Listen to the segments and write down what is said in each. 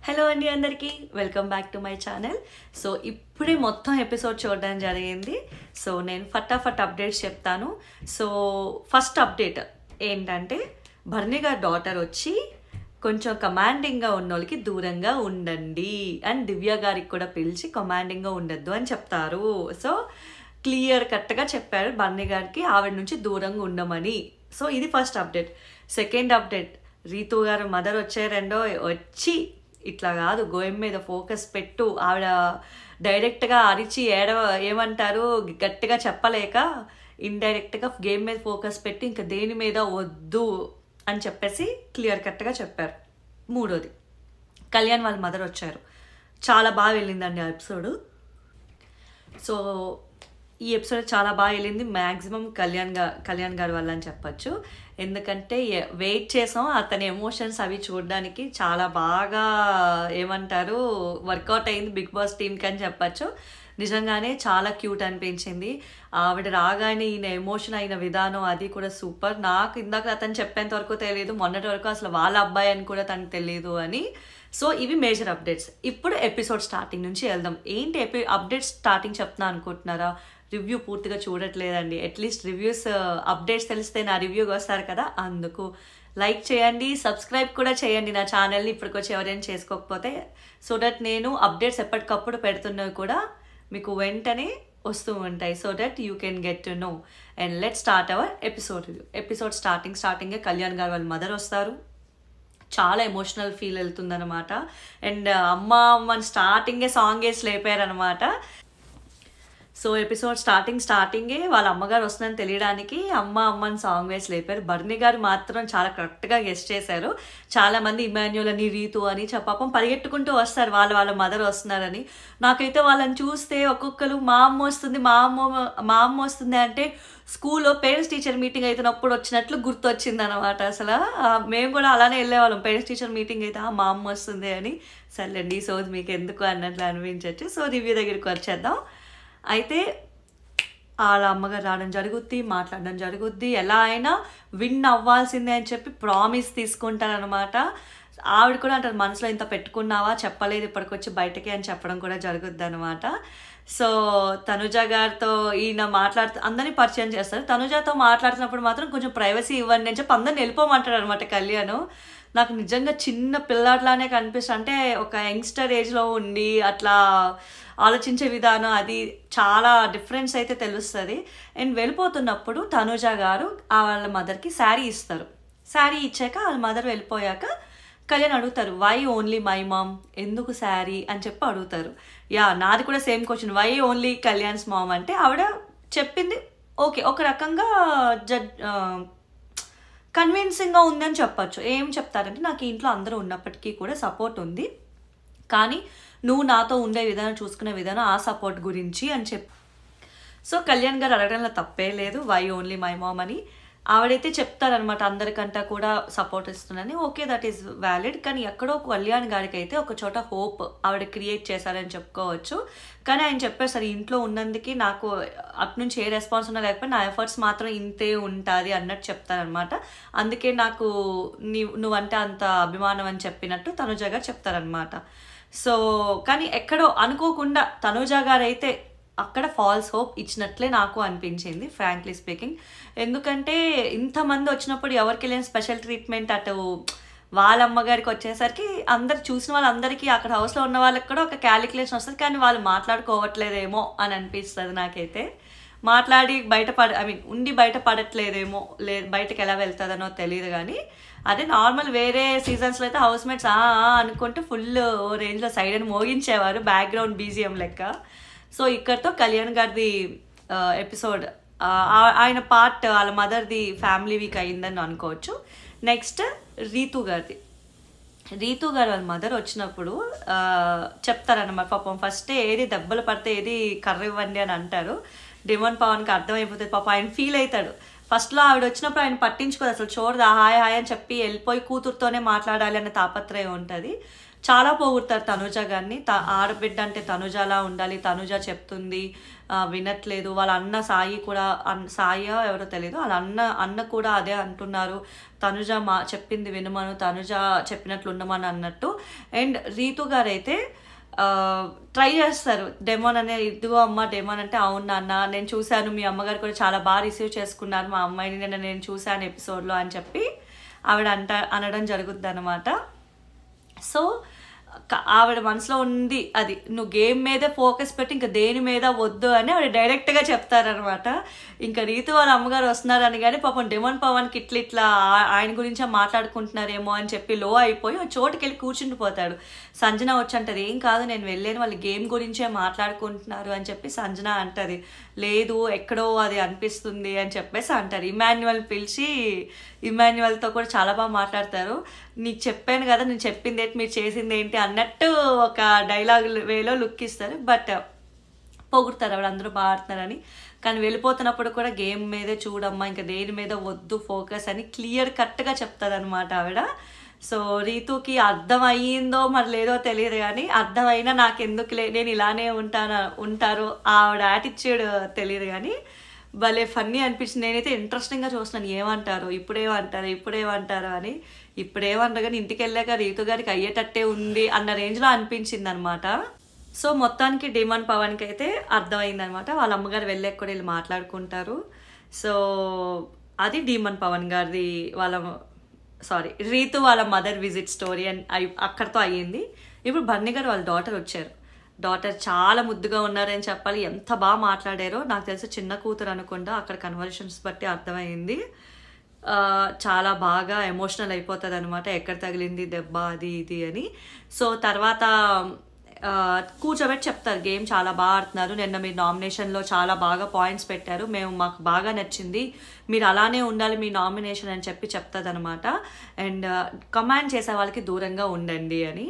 Hello అండి అందరికీ welcome back to my channel. So ఇప్పుడే మొత్తం ఎపిసోడ్ చూడడం జరిగింది. సో నేను ఫటాఫట్ అప్డేట్స్ చెప్తాను. సో ఫస్ట్ అప్డేట్ ఏంటంటే భరణి గారి డాటర్ వచ్చి కొంచెం కమాండింగ్గా ఉన్న వాళ్ళకి దూరంగా ఉండండి అండ్ దివ్య గారికి కూడా పిలిచి కమాండింగ్గా ఉండద్దు అని చెప్తారు. సో క్లియర్ కట్గా చెప్పారు భరణి గారికి ఆవిడ నుంచి దూరంగా ఉండమని. సో ఇది first update. Second update, Ritu గారు మదర్ వచ్చి ఇట్లా కాదు, గోయం మీద ఫోకస్ పెట్టు, ఆవిడ డైరెక్ట్గా అరిచి ఏమంటారు గట్టిగా చెప్పలేక ఇండైరెక్ట్గా గేమ్ మీద ఫోకస్ పెట్టి ఇంకా దేని మీద వద్దు అని చెప్పేసి క్లియర్ కట్గా చెప్పారు. మూడోది, కళ్యాణ్ వాళ్ళ మదర్ వచ్చారు. చాలా బాగా వెళ్ళిందండి ఆ ఎపిసోడ్. సో ఈ ఎపిసోడ్ చాలా బాగా వెళ్ళింది. మ్యాక్సిమం కళ్యాణ్ గారి వల్ల అని చెప్పచ్చు. ఎందుకంటే వెయిట్ చేసాం అతని ఎమోషన్స్ అవి చూడడానికి. చాలా బాగా ఏమంటారు వర్కౌట్ అయింది బిగ్ బాస్ టీమ్కి అని చెప్పచ్చు. నిజంగానే చాలా క్యూట్ అనిపించింది. ఆవిడ రాగానే ఈయన ఎమోషన్ అయిన విధానం అది కూడా సూపర్. నాకు ఇందాక అతను చెప్పేంత వరకు తెలియదు, మొన్నటి వరకు అసలు వాళ్ళ అబ్బాయి అని కూడా తనకు తెలియదు అని. సో ఇవి మేజర్ అప్డేట్స్. ఇప్పుడు ఎపిసోడ్ స్టార్టింగ్ నుంచి వెళ్దాం. ఏంటి అప్డేట్స్ స్టార్టింగ్ చెప్తున్నా అనుకుంటున్నారా? రివ్యూ పూర్తిగా చూడట్లేదండి. అట్లీస్ట్ రివ్యూస్ అప్డేట్స్ తెలిస్తే నా రివ్యూకి వస్తారు కదా, అందుకు లైక్ చేయండి, సబ్స్క్రైబ్ కూడా చేయండి నా ఛానల్ని ఇప్పటికొచ్చి ఎవరైనా చేసుకోకపోతే, సో దట్ నేను అప్డేట్స్ ఎప్పటికప్పుడు పెడుతున్నవి కూడా మీకు వెంటనే వస్తూ ఉంటాయి. So that you can get to know. And let start our episode review. Episode స్టార్టింగే కళ్యాణ్ గారు వాళ్ళ మదర్ వస్తారు. చాలా ఎమోషనల్ ఫీల్ వెళ్తుందనమాట. అండ్ అమ్మని స్టార్టింగే సాంగ్ వేసి లేపారనమాట. సో ఎపిసోడ్ స్టార్టింగే వాళ్ళ అమ్మగారు వస్తుందని తెలియడానికి అమ్మని సాంగ్ వేసి లేపారు. భరణి గారు మాత్రం చాలా కరెక్ట్గా గెస్ట్ చేశారు. చాలా మంది ఇమాన్యుల్ అని రీతు అని పాపం పరిగెట్టుకుంటూ వస్తారు వాళ్ళ మదర్ వస్తున్నారని. నాకైతే వాళ్ళని చూస్తే ఒక్కొక్కరు మా అమ్మ వస్తుంది అంటే స్కూల్లో పేరెంట్స్ టీచర్ మీటింగ్ అవుతున్నప్పుడు వచ్చినట్లు గుర్తొచ్చింది అనమాట. అసలు మేము కూడా అలానే వెళ్ళేవాళ్ళం. పేరెంట్స్ టీచర్ మీటింగ్ అయితే మా అమ్మ వస్తుంది అని. సర్లేండి, సో మీకు ఎందుకు అన్నట్లు అనిపించవచ్చు. సో రివ్యూ దగ్గరికి వచ్చేద్దాం. అయితే వాళ్ళ అమ్మగారు రావడం జరుగుద్ది, మాట్లాడడం జరుగుద్ది. ఎలా అయినా విన్ అవ్వాల్సిందే అని చెప్పి ప్రామిస్ తీసుకుంటారనమాట. ఆవిడ కూడా అంటారు, మనసులో ఇంత పెట్టుకున్నావా, చెప్పలేదు ఇప్పటికొచ్చి బయటకి అని చెప్పడం కూడా జరుగుద్ది అనమాట. సో తనుజ గారితో ఈయన అందరినీ పరిచయం చేస్తారు. తనుజతో మాట్లాడుతున్నప్పుడు మాత్రం కొంచెం ప్రైవసీ ఇవ్వండి అని చెప్పి అందరిని వెళ్ళిపోమంటాడు అనమాట కళ్యాణ్. నాకు నిజంగా చిన్న పిల్లాట్లానే కనిపిస్తుంది. అంటే ఒక యంగ్స్టర్ ఏజ్లో ఉండి అట్లా ఆలోచించే విధానం అది చాలా డిఫరెన్స్ అయితే తెలుస్తుంది. అండ్ వెళ్ళిపోతున్నప్పుడు తనుజ గారు వాళ్ళ మదర్కి శారీ ఇస్తారు. శారీ ఇచ్చాక వాళ్ళ మదర్ వెళ్ళిపోయాక కళ్యాణ్ అడుగుతారు, వై ఓన్లీ మై మామ్, ఎందుకు శారీ అని చెప్పి అడుగుతారు. నాది కూడా same question, why only Kalyan's mom అంటే ఆవిడ చెప్పింది ఓకే ఒక రకంగా కన్విన్సింగ్గా ఉందని చెప్పచ్చు. ఏం చెప్తారంటే, నాకు ఇంట్లో అందరూ ఉన్నప్పటికీ కూడా సపోర్ట్ ఉంది, కానీ నువ్వు నాతో ఉండే విధానం, చూసుకునే విధానం, ఆ సపోర్ట్ గురించి అని చెప్పి. సో కళ్యాణ్ గారు అడగడంలో తప్పే లేదు, వై ఓన్లీ మై మామ్ అని. ఆవిడైతే చెప్తారనమాట అందరికంటా కూడా సపోర్ట్ ఇస్తుందని. Okay, that is valid. కానీ ఎక్కడో కళ్యాణ్ గారికి అయితే ఒక చోట హోప్ ఆవిడ క్రియేట్ చేశారని చెప్పుకోవచ్చు. కానీ ఆయన చెప్పేసరి ఇంట్లో ఉన్నందుకు నాకు అటు నుంచి ఏ రెస్పాన్స్ ఉన్నా లేకపోతే నా ఎఫర్ట్స్ మాత్రం ఇంతే ఉంటుంది అన్నట్టు చెప్తారనమాట. అందుకే నాకు నువ్వంటే అంత అభిమానం అని చెప్పినట్టు తనుజ గారు చెప్తారనమాట. సో కానీ ఎక్కడో అనుకోకుండా తనుజ గారు అయితే అక్కడ ఫాల్స్ హోప్ ఇచ్చినట్లే నాకు అనిపించింది, ఫ్రాంక్లీ స్పీకింగ్. ఎందుకంటే ఇంతమంది వచ్చినప్పుడు ఎవరికి లేని స్పెషల్ ట్రీట్మెంట్ అటు వాళ్ళ అమ్మగారికి వచ్చేసరికి అందరు చూసిన వాళ్ళందరికీ అక్కడ హౌస్లో ఉన్న వాళ్ళకి కూడా ఒక క్యాలిక్యులేషన్ వస్తుంది. కానీ వాళ్ళు మాట్లాడుకోవట్లేదేమో అని అనిపిస్తుంది నాకైతే. మాట్లాడి ఉండి బయటపడట్లేదేమో, బయటకు ఎలా వెళ్తుందనో తెలియదు. కానీ అదే నార్మల్ వేరే సీజన్స్లో అయితే హౌస్ మేట్స్ అనుకుంటూ ఫుల్ రేంజ్లో సైడ్ అని మోగించేవారు, బ్యాక్గ్రౌండ్ బీజిఎం లెక్క. సో ఇక్కడితో కళ్యాణ్ గారిది ఎపిసోడ్ ఆయన పార్ట్ వాళ్ళ మదర్ది ఫ్యామిలీ వీక్ అయిందని అనుకోవచ్చు. నెక్స్ట్ రీతు గారు వాళ్ళ మదర్ వచ్చినప్పుడు చెప్తారన్నమాట. పాపం ఫస్టే ఏది దెబ్బలు పడితే ఏది కర్ర ఇవ్వండి అని అంటారు. డిమోన్ పవన్కి అర్థమైపోతుంది. పాపం ఆయన ఫీల్ అవుతాడు, ఫస్ట్లో ఆవిడ వచ్చినప్పుడు ఆయన పట్టించుకోదు, అసలు చూడదు, హాయ్ హాయ్ అని చెప్పి వెళ్ళిపోయి కూతురుతోనే మాట్లాడాలి అనే తాపత్రయం ఉంటుంది. చాలా పోగొడతారు తనుజ గారిని. ఆడబిడ్డ అంటే తనుజలా ఉండాలి, తనుజ చెప్తుంది వినట్లేదు. వాళ్ళ అన్న సాయి కూడా, సాయి ఎవరో తెలియదు, వాళ్ళ అన్న కూడా అదే అంటున్నారు, తనుజ చెప్పింది వినమను, తనుజ చెప్పినట్లు ఉండమని అన్నట్టు. అండ్ రీతు గారు అయితే ట్రై చేస్తారు, డెమోన్ అనే, ఇదిగో అమ్మ డెమోన్ అంటే, అవును నాన్న నేను చూశాను, మీ అమ్మగారు కూడా చాలా బాగా రిసీవ్ చేసుకున్నారు మా అమ్మాయిని, నేను చూశాను ఎపిసోడ్లో అని చెప్పి ఆవిడ అనడం జరుగుద్ది అనమాట. సో ఆవిడ మనసులో ఉంది అది, నువ్వు గేమ్ మీదే ఫోకస్ పెట్టి ఇంకా దేని మీద వద్దు అని ఆవిడ డైరెక్ట్గా చెప్తారనమాట. ఇంకా రీతు వాళ్ళ అమ్మగారు వస్తున్నారని కానీ పాపం డెమోన్ పవన్కి ఇట్లా ఆయన గురించే మాట్లాడుకుంటున్నారేమో అని చెప్పి లో అయిపోయి చోటుకి వెళ్ళి కూర్చుండిపోతాడు. సంజన వచ్చి అంటది, ఏం కాదు నేను వెళ్ళాను, వాళ్ళు గేమ్ గురించే మాట్లాడుకుంటున్నారు అని చెప్పి సంజన అంటది, లేదు ఎక్కడో అది అనిపిస్తుంది అని చెప్పేసి అంటారు. ఇమాన్యువల్ పిలిచి ఇమాన్యువల్తో కూడా చాలా బాగా మాట్లాడతారు. నీకు చెప్పాను కదా, నేను చెప్పింది ఏంటి మీరు చేసింది ఏంటి అన్నట్టు ఒక డైలాగ్ వేలో లుక్ ఇస్తారు. బట్ పొగుడతారు ఆవిడ అందరూ బాగా ఆడుతున్నారని. కానీ వెళ్ళిపోతున్నప్పుడు కూడా గేమ్ మీదే చూడమ్మా, ఇంకా దేని మీద వద్దు ఫోకస్ అని క్లియర్ కట్గా చెప్తుంది అనమాట ఆవిడ. సో రీతుకి అర్థం అయ్యిందో మరి లేదో తెలియదు, కానీ అర్థమైనా నాకెందుకులే నేను ఇలానే ఉంటారు ఆవిడ యాటిట్యూడ్ తెలియదు, కానీ భలే ఫన్నీ అనిపించింది. నేనైతే ఇంట్రెస్టింగ్గా చూస్తున్నాను, ఏమంటారు ఇప్పుడేమంటారు అని. ఇప్పుడేమంటారు కానీ ఇంటికి వెళ్ళాక రీతు గారికి అయ్యేటట్టే ఉంది అన్న రేంజ్లో అనిపించింది అనమాట. సో మొత్తానికి డెమోన్ పవన్కి అయితే అర్థమైంది అనమాట, వాళ్ళ అమ్మగారు వెళ్ళాక కూడా వీళ్ళు మాట్లాడుకుంటారు. సో అది డెమోన్ పవన్ గారిది రీతు వాళ్ళ మదర్ విజిట్ స్టోరీ అని అక్కడితో అయ్యింది. ఇప్పుడు బర్నీ గారు వాళ్ళ డాటర్ వచ్చారు. డాటర్ చాలా ముద్దుగా ఉన్నారని చెప్పాలి, ఎంత బాగా మాట్లాడారో. నాకు తెలిసి చిన్న కూతురు అనుకుంటా, అక్కడ కన్వర్షన్స్ బట్టి అర్థమైంది. చాలా బాగా ఎమోషనల్ అయిపోతుంది అనమాట, ఎక్కడ తగిలింది దెబ్బ అది ఇది అని. సో తర్వాత కూర్చోబెట్టి చెప్తారు, గేమ్ చాలా బాగా ఆడుతున్నారు, నిన్న మీరు నామినేషన్లో చాలా బాగా పాయింట్స్ పెట్టారు, మాకు బాగా నచ్చింది, మీరు అలానే ఉండాలి మీ నామినేషన్ అని చెప్పి చెప్తుంది అనమాట. అండ్ కమాండ్ చేసే వాళ్ళకి దూరంగా ఉండండి అని.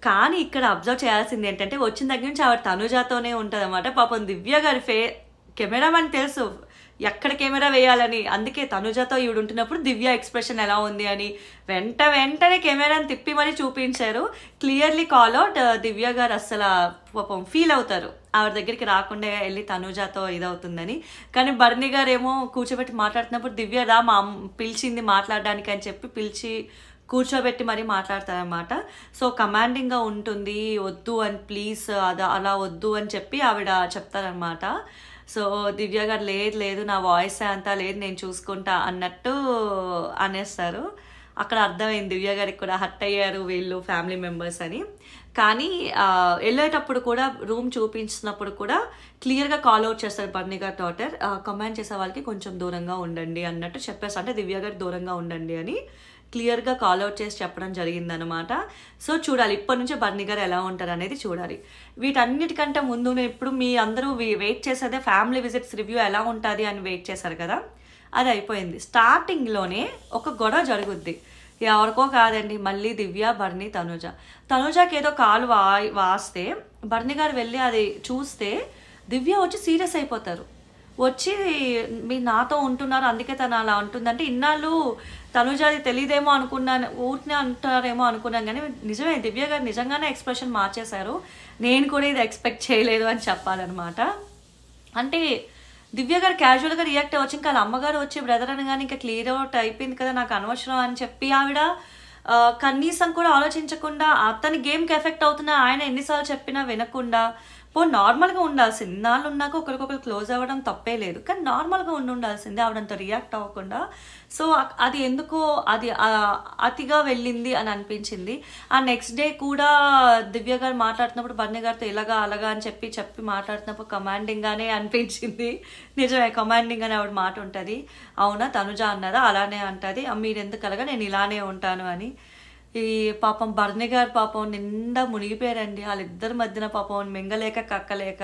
కానీ ఇక్కడ అబ్జర్వ్ చేయాల్సింది ఏంటంటే, వచ్చిన దగ్గర నుంచి ఆవిడ తనుజాతోనే ఉంటుంది అనమాట. పాపం దివ్య గారి కెమెరామెన్ తెలుసు ఎక్కడ కెమెరా వేయాలని, అందుకే తనుజాతో ఈవిడ ఉంటున్నప్పుడు దివ్య ఎక్స్ప్రెషన్ ఎలా ఉంది అని వెంటనే కెమెరాని తిప్పి మరీ చూపించారు. Clearly call out. దివ్య గారు అస్సలు పాపం ఫీల్ అవుతారు ఆవిడ దగ్గరికి రాకుండా వెళ్ళి తనుజాతో ఇదవుతుందని. కానీ బర్నీ గారు ఏమో కూర్చోబెట్టి మాట్లాడుతున్నప్పుడు దివ్య రా మా పిలిచింది మాట్లాడడానికి అని చెప్పి పిలిచి కూర్చోబెట్టి మరీ మాట్లాడతారనమాట. సో కమాండింగ్గా ఉంటుంది, వద్దు అని ప్లీజ్ అలా వద్దు అని చెప్పి ఆవిడ చెప్తారనమాట. సో దివ్య గారు లేదు నా వాయిస్ అంతా లేదు నేను చూసుకుంటా అన్నట్టు అనేస్తారు. అక్కడ అర్థమైంది దివ్య గారికి కూడా హర్ట్ అయ్యారు వీళ్ళు ఫ్యామిలీ మెంబర్స్ అని. కానీ వెళ్ళేటప్పుడు కూడా రూమ్ చూపించినప్పుడు కూడా క్లియర్గా కాల్ అవుట్ చేస్తారు బర్నీ గారు డాటర్, కమాండ్ చేసే వాళ్ళకి కొంచెం దూరంగా ఉండండి అన్నట్టు చెప్పేస్తారు. అంటే దివ్య గారు దూరంగా ఉండండి అని క్లియర్గా కాల్ అవుట్ చేసి చెప్పడం జరిగిందనమాట. సో చూడాలి ఇప్పటి నుంచే బర్నీ గారు ఎలా ఉంటారు అనేది చూడాలి. వీటన్నిటికంటే ముందు ఇప్పుడు మీ అందరూ వెయిట్ చేసేదే ఫ్యామిలీ విజిట్స్ రివ్యూ ఎలా ఉంటుంది అని వెయిట్ చేశారు కదా, అది అయిపోయింది. స్టార్టింగ్లోనే ఒక గొడవ జరుగుద్ది, ఎవరికో కాదండి, మళ్ళీ దివ్య బర్నీ తనుజాకి ఏదో కాలు వాస్తే బర్నీ గారు వెళ్ళి అది చూస్తే దివ్య వచ్చి సీరియస్ అయిపోతారు. వచ్చి మీరు నాతో ఉంటున్నారు అందుకే తను అలా ఉంటుందంటే, ఇన్నాళ్ళు తనుజాది తెలియదేమో అనుకున్నాను, ఊరినే అంటారేమో అనుకున్నాను, కానీ నిజమే దివ్య గారు నిజంగానే ఎక్స్ప్రెషన్ మార్చేశారు. నేను కూడా ఇది ఎక్స్పెక్ట్ చేయలేదు అని చెప్పాలన్నమాట. అంటే దివ్య గారు క్యాజువల్గా రియాక్ట్ అవ్వచ్చు, ఇంకా వాళ్ళ అమ్మగారు వచ్చి బ్రదర్ అని కానీ ఇంకా క్లియర్ అవుట్ అయిపోయింది కదా నాకు అనవసరం అని చెప్పి ఆవిడ కనీసం కూడా ఆలోచించకుండా అతని గేమ్కి ఎఫెక్ట్ అవుతున్నా ఆయన ఎన్నిసార్లు చెప్పినా వినకుండా నార్మల్గా ఉండాల్సింది. నాళ్ళు ఉన్నాక ఒకరికొకరు క్లోజ్ అవ్వడం తప్పే లేదు, కానీ నార్మల్గా ఉండాల్సింది ఆవిడంత రియాక్ట్ అవ్వకుండా. సో అది ఎందుకో అది అతిగా వెళ్ళింది అని అనిపించింది. ఆ నెక్స్ట్ డే కూడా దివ్య గారు మాట్లాడుతున్నప్పుడు బర్నీ గారితో ఇలాగా అలాగా అని చెప్పి మాట్లాడుతున్నప్పుడు కమాండింగ్గానే అనిపించింది. నిజమే కమాండింగ్ అని ఆవిడ మాట ఉంటుంది. అవునా తనుజ అన్నదా అలానే అంటుంది, మీరు ఎందుకు అలాగా నేను ఇలానే ఉంటాను అని. ఈ పాపం బర్నీ గారు పాపం నిండా మునిగిపోయారండి, వాళ్ళిద్దరి మధ్యన పాపం మింగలేక కక్కలేక.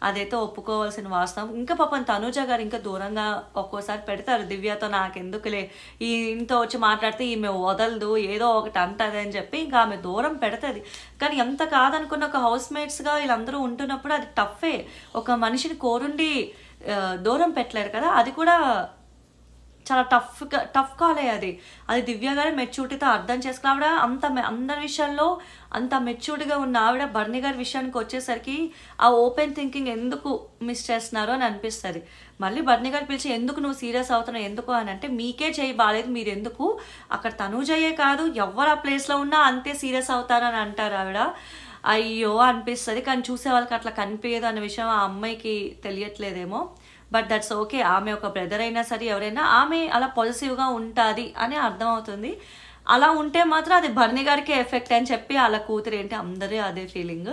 అదైతే ఒప్పుకోవాల్సిన వాస్తవం. ఇంకా పాపం తనుజ గారు ఇంకా దూరంగా ఒక్కోసారి పెడతారు దివ్యతో, నాకెందుకులే ఇంతో వచ్చి మాట్లాడితే ఈమె వదలదు ఏదో ఒకటి అంటుంది అని చెప్పి ఇంకా ఆమె దూరం పెడుతుంది. కానీ ఎంత కాదనుకున్న ఒక హౌస్ మేట్స్గా వీళ్ళందరూ ఉంటున్నప్పుడు అది టఫే. ఒక మనిషిని కోరుండి దూరం పెట్టలేరు కదా, అది కూడా చాలా టఫ్ కాల్ అది దివ్య గారి మెచ్యూరిటీతో అర్థం చేసుకుని ఆవిడ అందరి విషయాల్లో అంత మెచ్యూర్డ్గా ఉన్న ఆవిడ బర్నీ గారి విషయానికి వచ్చేసరికి ఆ ఓపెన్ థింకింగ్ ఎందుకు మిస్ చేస్తున్నారు అని అనిపిస్తుంది. మళ్ళీ బర్నీ గారు పిలిచి ఎందుకు నువ్వు సీరియస్ అవుతున్నావు ఎందుకు అని అంటే, మీకే చేయి బాలేదు, మీరు ఎందుకు అక్కడ తనూజయ్యే కాదు ఎవరు ఆ ప్లేస్లో ఉన్నా అంతే సీరియస్ అవుతారని అంటారు ఆవిడ. అయ్యో అనిపిస్తుంది, కానీ చూసే వాళ్ళకి అట్లా కనిపించదు అన్న విషయం ఆ అమ్మాయికి తెలియట్లేదేమో. బట్ దట్స్ ఓకే, ఆమె ఒక బ్రదర్ అయినా సరే ఎవరైనా ఆమె అలా పాజిటివ్గా ఉంటుంది అని అర్థమవుతుంది. అలా ఉంటే మాత్రం అది బర్నీ గారికి ఎఫెక్ట్ అని చెప్పి అలా కూతురు ఏంటి అందరూ అదే ఫీలింగ్.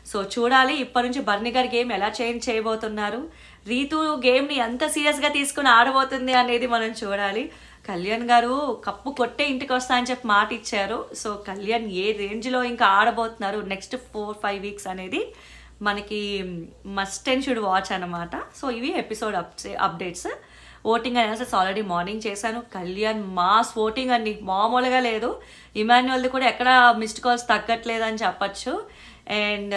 సో చూడాలి ఇప్పటి నుంచి బర్నీ గారి గేమ్ ఎలా చేంజ్ చేయబోతున్నారు, రీతు గేమ్ని ఎంత సీరియస్గా తీసుకుని ఆడబోతుంది అనేది మనం చూడాలి. కళ్యాణ్ గారు కప్పు కొట్టే ఇంటికి వస్తా అని చెప్పి మాట ఇచ్చారు. సో కళ్యాణ్ ఏ రేంజ్లో ఇంకా ఆడబోతున్నారు నెక్స్ట్ 4-5 వీక్స్ అనేది మనకి మస్ట్ అండ్ షుడ్ వాచ్ అనమాట. సో ఇవి episode updates. Voting analysis already morning చేశాను. కళ్యాణ్ మాస్ ఓటింగ్ అండి, మామూలుగా లేదు. ఇమాన్యువల్ది కూడా ఎక్కడ మిస్డ్ కాల్స్ తగ్గట్లేదు అని చెప్పచ్చు. అండ్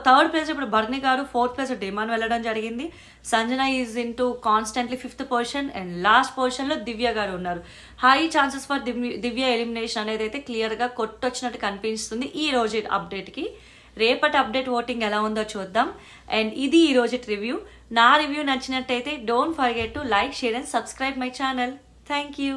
థర్డ్ ప్లేస్ ఇప్పుడు బర్నీ గారు, 4th ప్లేస్ డిమాండ్ వెళ్ళడం జరిగింది. Sanjana is into constantly 5th position and last పొజిషన్లో దివ్య గారు ఉన్నారు. High chances for Divya elimination అనేది అయితే క్లియర్గా కొట్టొచ్చినట్టు కనిపిస్తుంది ఈ రోజు అప్డేట్కి. రేపటి అప్డేట్ ఓటింగ్ ఎలా ఉందో చూద్దాం. అండ్ ఇది ఈ రోజు రివ్యూ. నా రివ్యూ నచ్చినట్టయితే don't forget to like, share and subscribe my channel. Thank you.